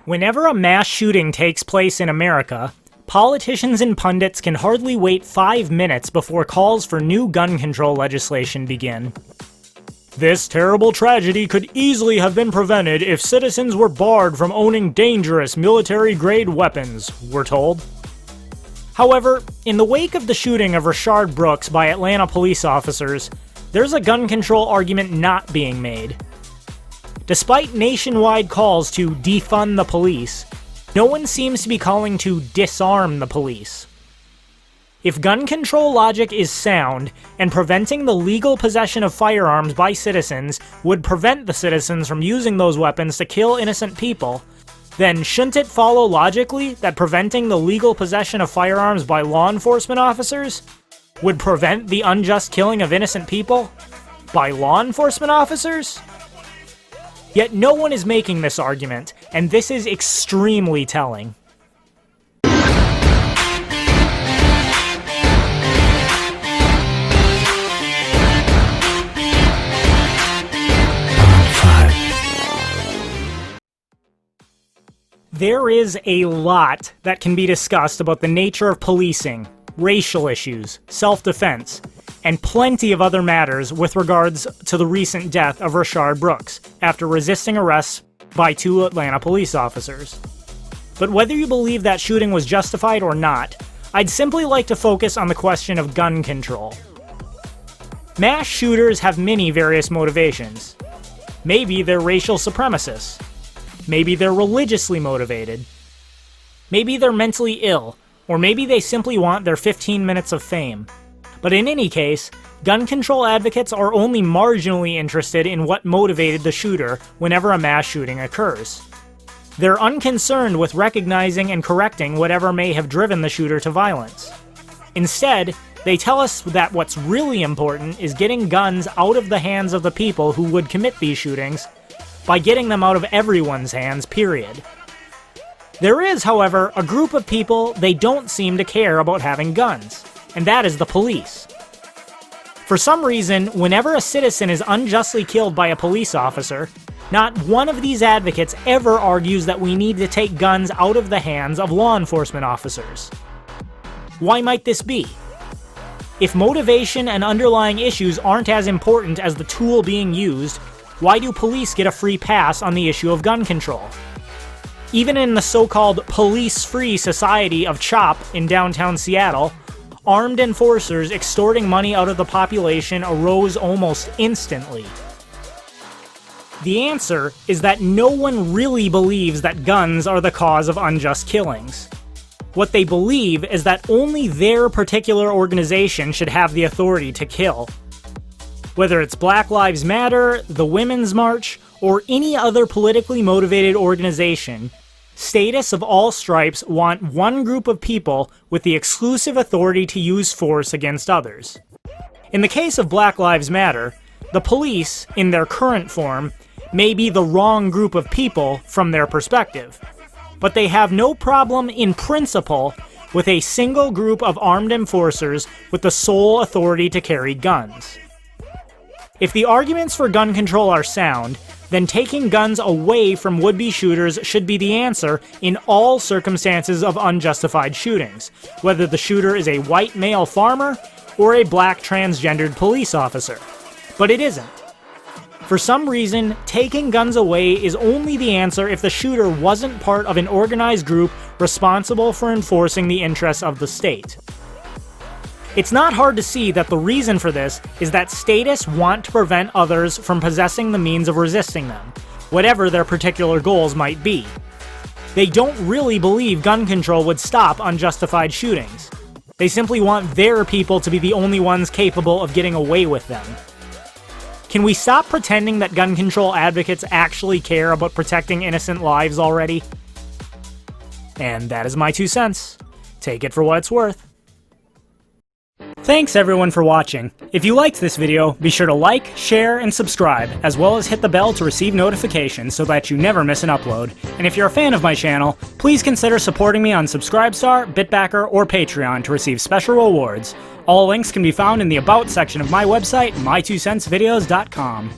Whenever a mass shooting takes place in America, politicians and pundits can hardly wait 5 minutes before calls for new gun control legislation begin. This terrible tragedy could easily have been prevented if citizens were barred from owning dangerous military-grade weapons, we're told. However, in the wake of the shooting of Rayshard Brooks by Atlanta police officers, there's a gun control argument not being made. Despite nationwide calls to defund the police, no one seems to be calling to disarm the police. If gun control logic is sound, and preventing the legal possession of firearms by citizens would prevent the citizens from using those weapons to kill innocent people, then shouldn't it follow logically that preventing the legal possession of firearms by law enforcement officers would prevent the unjust killing of innocent people by law enforcement officers? Yet no one is making this argument, and this is extremely telling. There is a lot that can be discussed about the nature of policing, racial issues, self-defense, and plenty of other matters with regards to the recent death of Rayshard Brooks after resisting arrest by 2 Atlanta police officers. But whether you believe that shooting was justified or not, I'd simply like to focus on the question of gun control. Mass shooters have many various motivations. Maybe they're racial supremacists. Maybe they're religiously motivated. Maybe they're mentally ill, or maybe they simply want their 15 minutes of fame. But in any case, gun control advocates are only marginally interested in what motivated the shooter whenever a mass shooting occurs. They're unconcerned with recognizing and correcting whatever may have driven the shooter to violence. Instead, they tell us that what's really important is getting guns out of the hands of the people who would commit these shootings by getting them out of everyone's hands, period. There is, however, a group of people they don't seem to care about having guns, and that is the police. For some reason, whenever a citizen is unjustly killed by a police officer, not one of these advocates ever argues that we need to take guns out of the hands of law enforcement officers. Why might this be? If motivation and underlying issues aren't as important as the tool being used, why do police get a free pass on the issue of gun control? Even in the so-called police-free society of CHOP in downtown Seattle, armed enforcers extorting money out of the population arose almost instantly. The answer is that no one really believes that guns are the cause of unjust killings. What they believe is that only their particular organization should have the authority to kill. Whether it's Black Lives Matter, the Women's March, or any other politically motivated organization, statists of all stripes want one group of people with the exclusive authority to use force against others. In the case of Black Lives Matter, the police, in their current form, may be the wrong group of people from their perspective, but they have no problem in principle with a single group of armed enforcers with the sole authority to carry guns. If the arguments for gun control are sound, then taking guns away from would-be shooters should be the answer in all circumstances of unjustified shootings, whether the shooter is a white male farmer or a black transgendered police officer. But it isn't. For some reason, taking guns away is only the answer if the shooter wasn't part of an organized group responsible for enforcing the interests of the state. It's not hard to see that the reason for this is that statists want to prevent others from possessing the means of resisting them, whatever their particular goals might be. They don't really believe gun control would stop unjustified shootings. They simply want their people to be the only ones capable of getting away with them. Can we stop pretending that gun control advocates actually care about protecting innocent lives already? And that is my 2 cents. Take it for what it's worth. Thanks everyone for watching. If you liked this video, be sure to like, share, and subscribe, as well as hit the bell to receive notifications so that you never miss an upload. And if you're a fan of my channel, please consider supporting me on Subscribestar, Bitbacker, or Patreon to receive special rewards. All links can be found in the About section of my website, my2centsvideos.com.